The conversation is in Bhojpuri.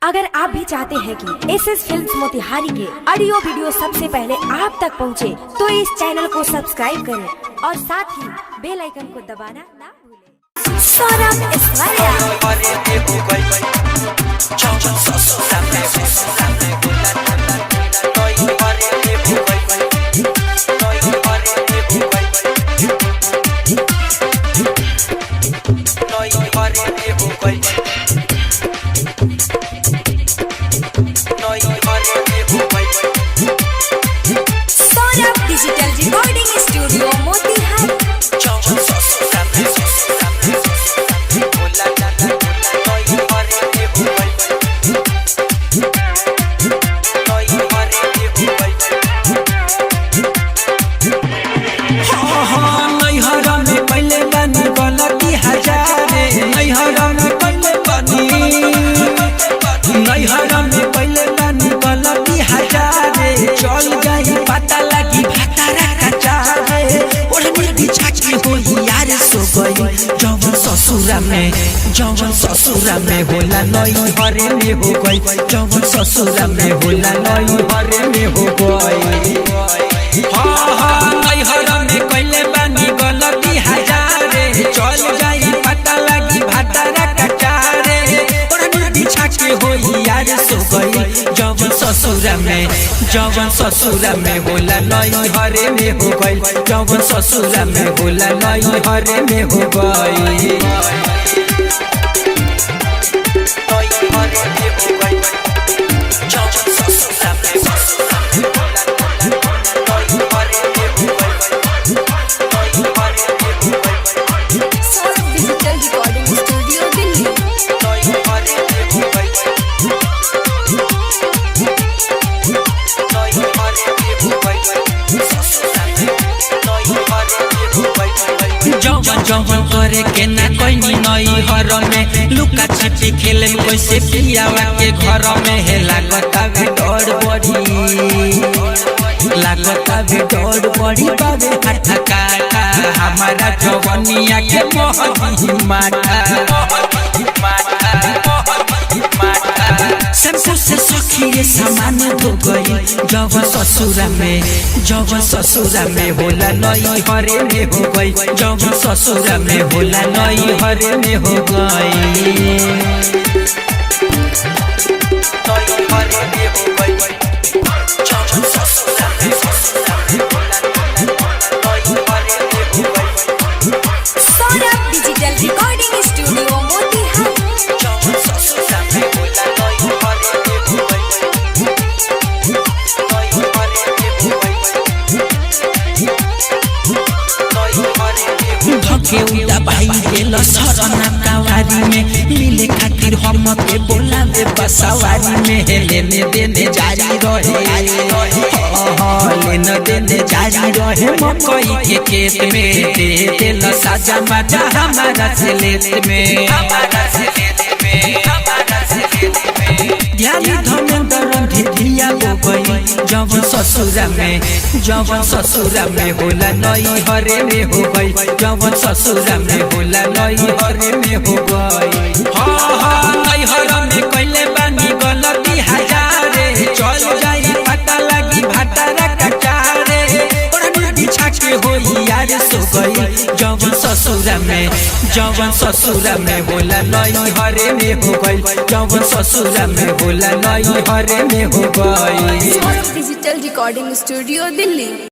अगर आप भी चाहते हैं कि एसएस फिल्म्स मोतिहारी के ऑडियो वीडियो सबसे पहले आप तक पहुंचे, तो इस चैनल को सब्सक्राइब करें और साथ ही बेल आइकन को दबाना ना भूलें। Saurabh Aishwarya digital recording studio Motihari. जवन ससुरा में होला नई हरे में हो गई, जवन ससुरा में होला नई हरे में हो गई। हाँ हाँ नई हरा में कैले बानी गलती हजारे, चल जाई पता लगी भातारा कचारे, ओढ़नी बिछा के होई यार सो गई। जवन ससुरा में होला नई हरे में हो गई, जवन ससुरा में होला नई हरे में हो गई। जवन करे के ना कोई नई हर में लुका छिपी खेले कैसे पियावा के घर में है। लागता भी डर बड़ी बाबे हाथ काटा हमारा जवनिया के मोहनी माटा शमशेर से सखी सामान धो गई। जवन ससुरा में होला नई हरे में हो गई, जवन ससुरा में होला नई हरे में हो गई। Saurabh digital recording studio Motihari. भाई दिल सरना कवारी में मिले खातिर हम के बोलावे बसवारी में। लेने देने जारी रहे लेने देने जारी रहे मकई के खेत में। दे दिल साजा मजा हमारा से लेत में, ध्यान धमेंद्र धिया हो गई। जवन ससुरा में होला नई हरे में हो गई, जवन ससुरा में होला नई हरे में हो गई। हाँ हाँ नई हरा में कैले बानी गलती हजारे, चल जाई पता लगी भातारा कचारे, ओढ़नी बिछा के होई यार सो गई। जवन ससुरा में होला नई हरे में हो गई, जवन ससुरा में होला नई हरे में हो गई। Digital recording studio Delhi.